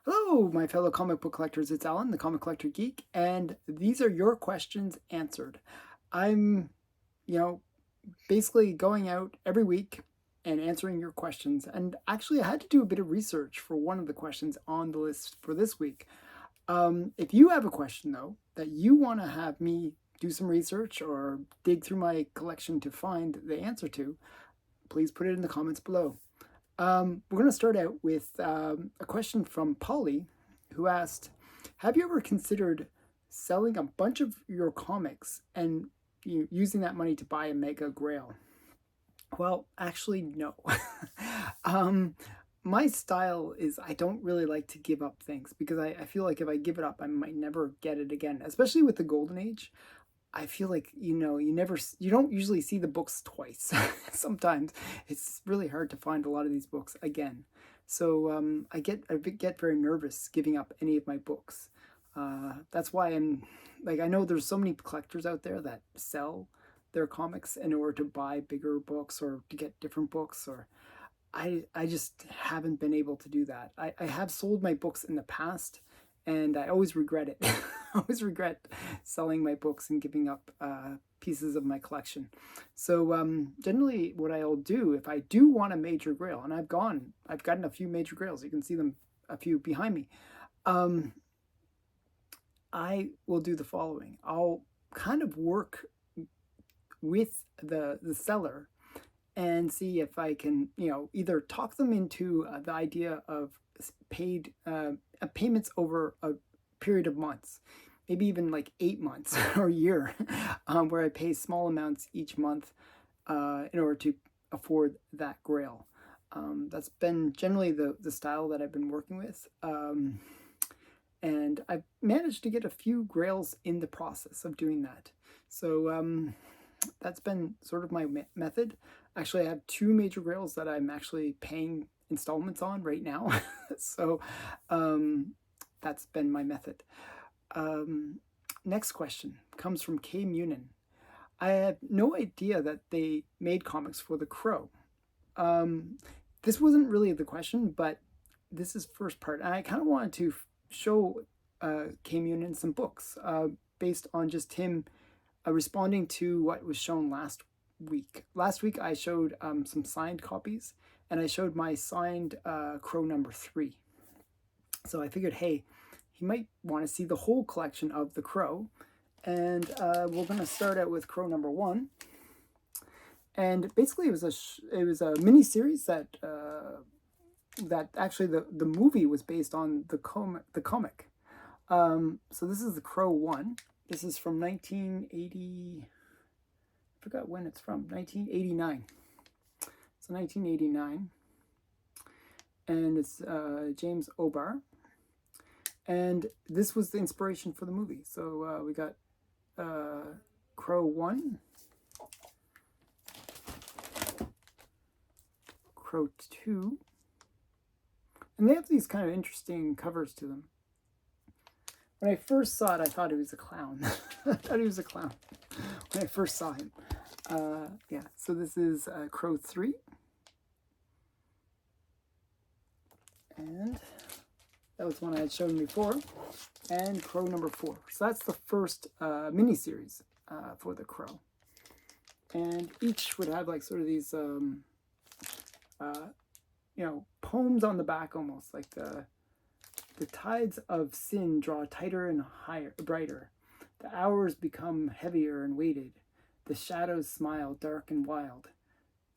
Hello, my fellow comic book collectors. It's Alan, the Comic Collector Geek, and these are your questions answered. I'm, you know, basically going out every week and answering your questions. And actually, I had to do a bit of research for one of the questions on the list for this week. If you have a question, though, that you want to have me do some research or dig through my collection to find the answer to, please put it in the comments below. We're going to start out with a question from Polly, who asked, have you ever considered selling a bunch of your comics and using that money to buy a mega grail? Well, actually, no. um, my style is I don't really like to give up things because I feel like if I give it up, I might never get it again, especially with the Golden Age. I feel like you don't usually see the books twice. Sometimes it's really hard to find a lot of these books again. So I get very nervous giving up any of my books. That's why I'm like I know there's so many collectors out there that sell their comics in order to buy bigger books or to get different books or I just haven't been able to do that. I have sold my books in the past and I always regret it. I always regret selling my books and giving up pieces of my collection. So generally, what I'll do if I do want a major grail, and I've gotten a few major grails. You can see them, a few behind me. Um, I will do the following. I'll kind of work with the seller and see if I can, either talk them into the idea of paid payments over a period of months, maybe even like 8 months or a year, where I pay small amounts each month in order to afford that grail. That's been generally the style that I've been working with. And I've managed to get a few grails in the process of doing that. So that's been sort of my method. Actually, I have two major grails that I'm actually paying installments on right now. So that's been my method. Um, Next question comes from K. Munin. I had no idea that they made comics for The Crow. Um, this wasn't really the question, but this is first part. And I kind of wanted to show K. Munin some books based on just him responding to what was shown last week. Last week I showed some signed copies, and I showed my signed Crow #3. So I figured, hey, he might want to see the whole collection of The Crow, and we're going to start out with Crow #1. And basically, it was a mini series that actually the movie was based on the comic. So this is The Crow 1. This is from 1980. I forgot when it's from. 1989. So 1989, and it's James O'Barr. And this was the inspiration for the movie. So we got Crow 1, Crow 2, and they have these kind of interesting covers to them. When I first saw it, I thought he was a clown. I thought he was a clown when I first saw him. Yeah, so this is Crow 3. And that was one I had shown before. And Crow #4. So that's the first miniseries for The Crow. And each would have like sort of these, poems on the back almost. Like the tides of sin draw tighter and higher, brighter. The hours become heavier and weighted. The shadows smile dark and wild.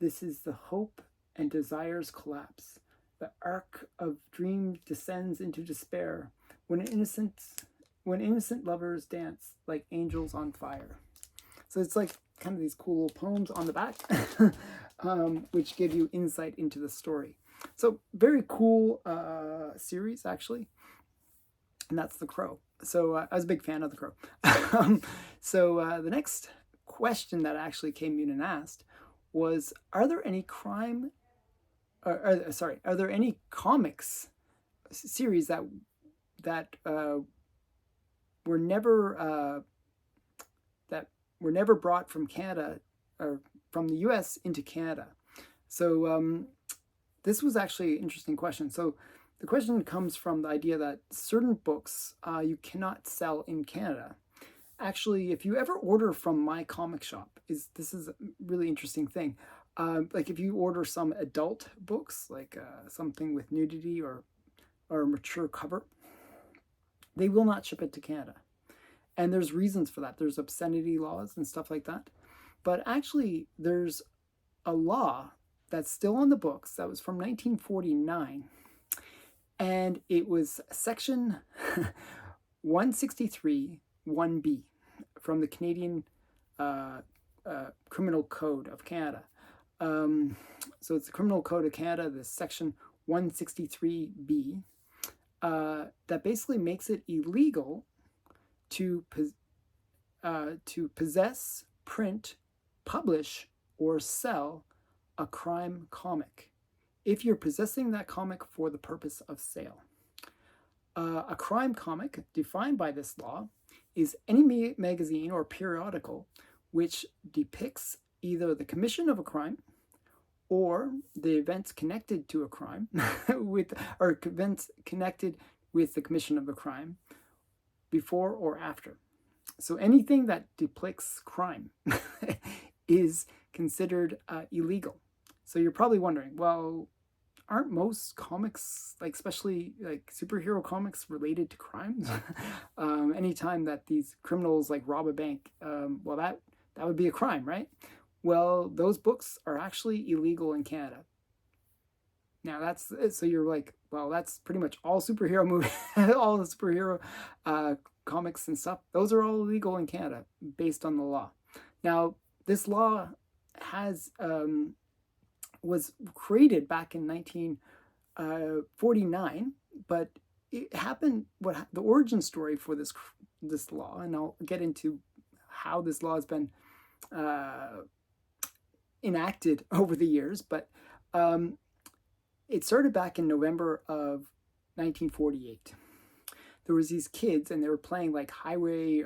This is the hope and desires collapse. The arc of dream descends into despair when innocent lovers dance like angels on fire. So it's like kind of these cool poems on the back, which give you insight into the story. So very cool series actually, and that's The Crow. So I was a big fan of The Crow. So the next question that actually came in and asked was, are there any are there any comics series that were never brought from Canada or from the U.S. into Canada? So this was actually an interesting question. So the question comes from the idea that certain books you cannot sell in Canada. Actually, if you ever order from my comic shop, this is a really interesting thing. Like if you order some adult books, like something with nudity or a mature cover, they will not ship it to Canada. And there's reasons for that. There's obscenity laws and stuff like that. But actually, there's a law that's still on the books that was from 1949. And it was section 163 1B from the Canadian Criminal Code of Canada. So it's the Criminal Code of Canada, this section 163B, that basically makes it illegal to possess, print, publish, or sell a crime comic if you're possessing that comic for the purpose of sale. A crime comic, defined by this law, is any magazine or periodical which depicts either the commission of a crime or the events connected to a crime or events connected with the commission of a crime before or after. So anything that depicts crime is considered illegal. So you're probably wondering, well, aren't most comics, like especially like superhero comics, related to crimes? Anytime that these criminals like rob a bank, well, that would be a crime, right? Well, those books are actually illegal in Canada. Now that's so you're like, well, that's pretty much all superhero movies, all the superhero comics and stuff. Those are all illegal in Canada based on the law. Now this law has was created back in 1949, but it happened. The origin story for this law, and I'll get into how this law has been enacted over the years, but it started back in November of 1948. There was these kids, and they were playing like highway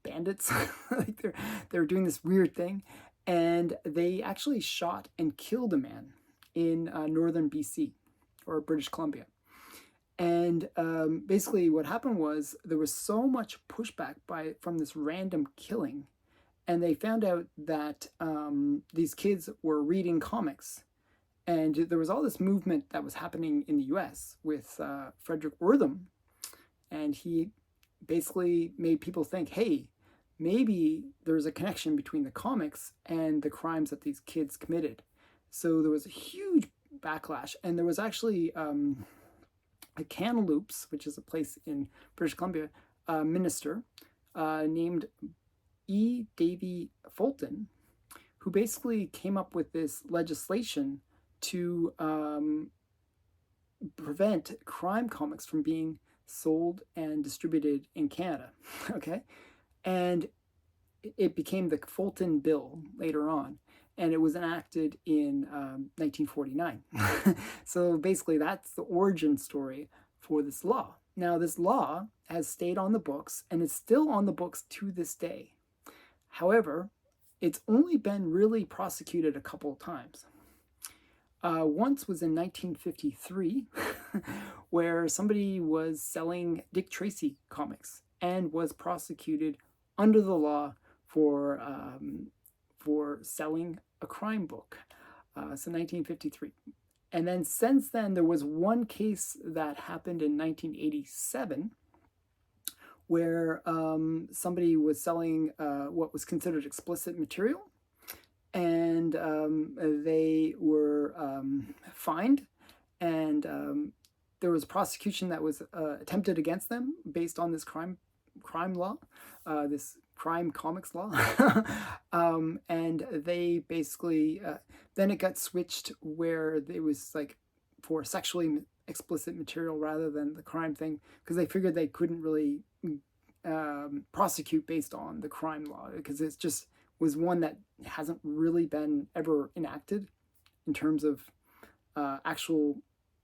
bandits. Like they were doing this weird thing, and they actually shot and killed a man in northern BC or British Columbia. And basically, what happened was there was so much pushback from this random killing, and they found out that these kids were reading comics. And there was all this movement that was happening in the US with Frederick Wortham. And he basically made people think, hey, maybe there's a connection between the comics and the crimes that these kids committed. So there was a huge backlash. And there was actually a Kamloops, which is a place in British Columbia, minister named E. Davy Fulton, who basically came up with this legislation to prevent crime comics from being sold and distributed in Canada. Okay, and it became the Fulton Bill later on, and it was enacted in 1949. So basically, that's the origin story for this law. Now, this law has stayed on the books, and it's still on the books to this day. However, it's only been really prosecuted a couple of times. Once was in 1953, where somebody was selling Dick Tracy comics and was prosecuted under the law for selling a crime book. So 1953. And then since then, there was one case that happened in 1987 where somebody was selling what was considered explicit material. And they were fined, and there was prosecution that was attempted against them based on this crime law, this crime comics law. And they basically, then it got switched where it was like for sexually explicit material rather than the crime thing, because they figured they couldn't really prosecute based on the crime law, because it's just was one that hasn't really been ever enacted in terms of actual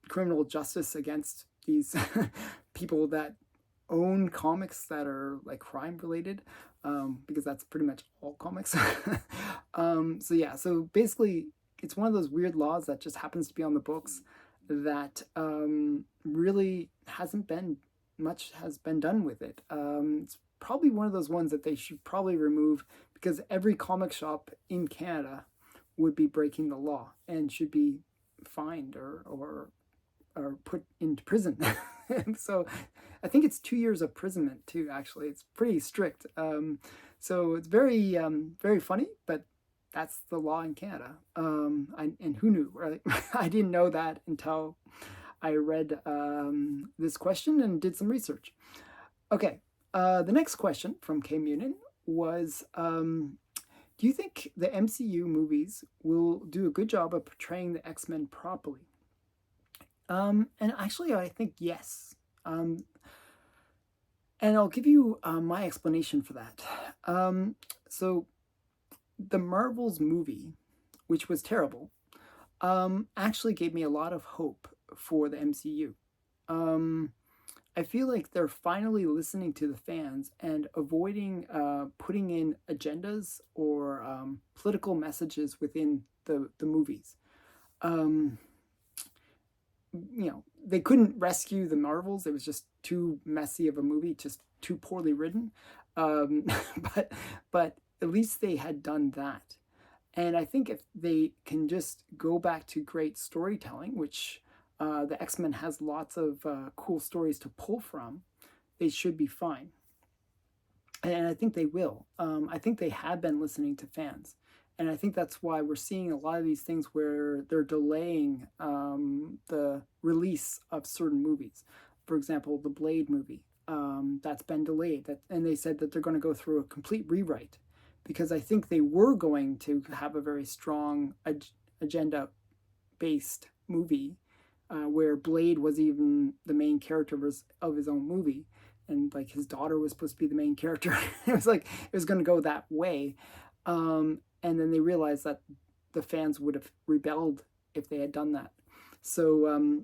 criminal justice against these people that own comics that are like crime related, because that's pretty much all comics. So basically it's one of those weird laws that just happens to be on the books. that really hasn't been much has been done with it. It's probably one of those ones that they should probably remove, because every comic shop in Canada would be breaking the law and should be fined or put into prison. So I think it's 2 years of imprisonment too. Actually, it's pretty strict. So it's very funny, but that's the law in Canada. And who knew? Right? I didn't know that until I read this question and did some research. Okay, the next question from K Munin was, do you think the MCU movies will do a good job of portraying the X-Men properly? And actually, I think yes. And I'll give you my explanation for that. So, the Marvels movie, which was terrible, actually gave me a lot of hope for the MCU. I feel like they're finally listening to the fans and avoiding putting in agendas or political messages within the movies. They couldn't rescue the Marvels. It was just too messy of a movie, just too poorly written. Um, but but at least they had done that. And I think if they can just go back to great storytelling, which the X-Men has lots of cool stories to pull from, they should be fine. And I think they will. I think they have been listening to fans. And I think that's why we're seeing a lot of these things where they're delaying the release of certain movies. For example, the Blade movie, that's been delayed. And they said that they're going to go through a complete rewrite, because I think they were going to have a very strong agenda-based movie where Blade was even the main character of his own movie, and like his daughter was supposed to be the main character. It was like it was going to go that way, and then they realized that the fans would have rebelled if they had done that. So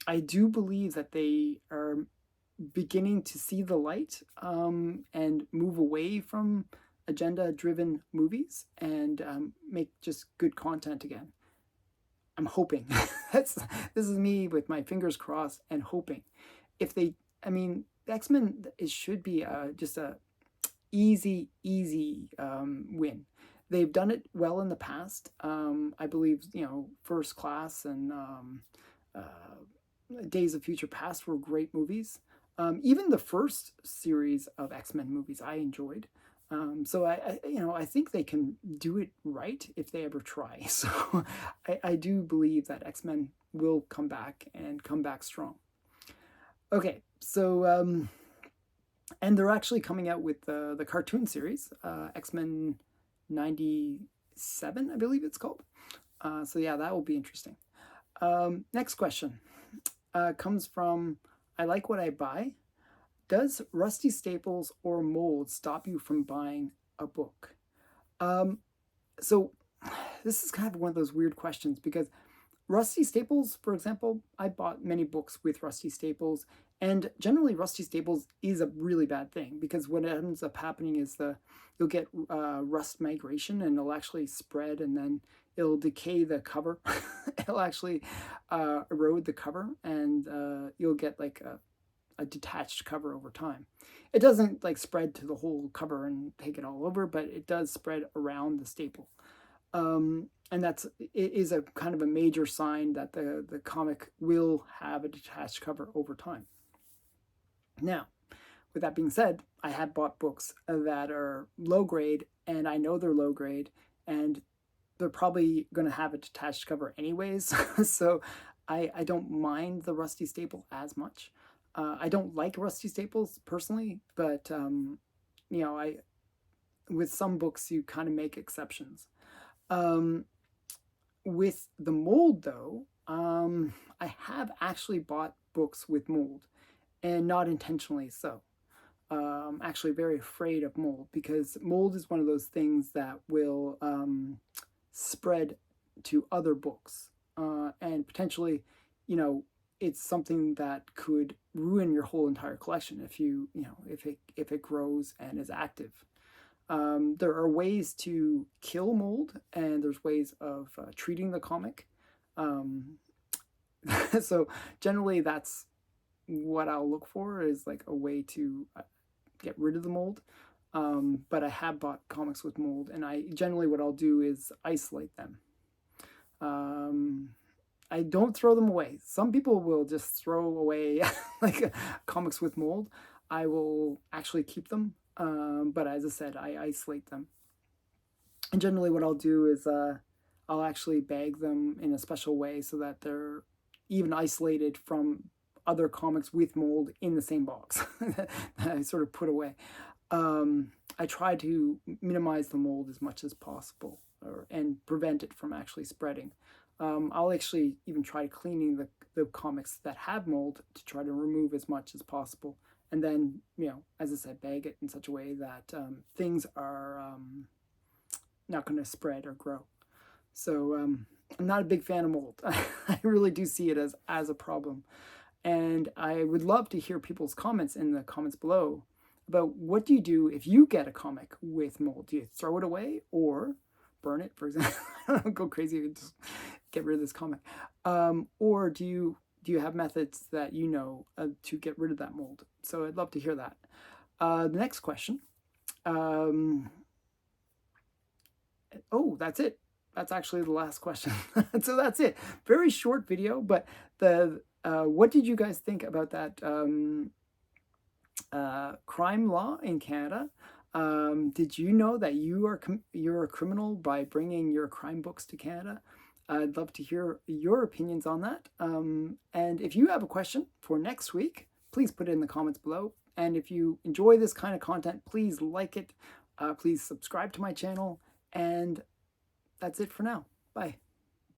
I do believe that they are beginning to see the light and move away from agenda-driven movies and make just good content again. I'm hoping. This is me with my fingers crossed and hoping. If they, I mean, X-Men, it should be just a easy win. They've done it well in the past. I believe, First Class and Days of Future Past were great movies. Even the first series of X-Men movies I enjoyed. So I think they can do it right if they ever try. So I do believe that X-Men will come back and come back strong. Okay, so and they're actually coming out with the cartoon series, X-Men 97, I believe it's called. So yeah, that will be interesting. Next question comes from I Like What I Buy. Does rusty staples or mold stop you from buying a book? So this is kind of one of those weird questions, because rusty staples, for example, I bought many books with rusty staples, and generally rusty staples is a really bad thing, because what ends up happening is you'll get rust migration, and it'll actually spread, and then it'll decay the cover. It'll actually erode the cover, and you'll get like a detached cover over time. It doesn't like spread to the whole cover and take it all over, but it does spread around the staple. And it is a kind of a major sign that the comic will have a detached cover over time. Now, with that being said, I have bought books that are low grade, and I know they're low grade, and they're probably going to have a detached cover anyways. So I don't mind the rusty staple as much. I don't like rusty staples personally, but with some books you kind of make exceptions. With the mold though, I have actually bought books with mold, and not intentionally so. I'm actually very afraid of mold, because mold is one of those things that will spread to other books, and potentially, it's something that could ruin your whole entire collection if it grows and is active. There are ways to kill mold, and there's ways of treating the comic. So generally that's what I'll look for, is like a way to get rid of the mold. But I have bought comics with mold, and I generally, what I'll do is isolate them. Um, I don't throw them away. Some people will just throw away like comics with mold. I will actually keep them, but as I said, I isolate them. And generally, what I'll do is I'll actually bag them in a special way so that they're even isolated from other comics with mold in the same box that I sort of put away. I try to minimize the mold as much as possible, and prevent it from actually spreading. I'll actually even try cleaning the comics that have mold to try to remove as much as possible. And then, as I said, bag it in such a way that things are not going to spread or grow. So I'm not a big fan of mold. I really do see it as a problem. And I would love to hear people's comments in the comments below about what do you do if you get a comic with mold? Do you throw it away or burn it, for example? I don't know, go crazy and just get rid of this comic. Or do you have methods that to get rid of that mold? So I'd love to hear that. The next question. Oh, that's it. That's actually the last question. So that's it. Very short video, but what did you guys think about that crime law in Canada? Did you know that you're a criminal by bringing your crime books to Canada? I'd love to hear your opinions on that. And if you have a question for next week, please put it in the comments below. And if you enjoy this kind of content, please like it. Please subscribe to my channel. And that's it for now. Bye.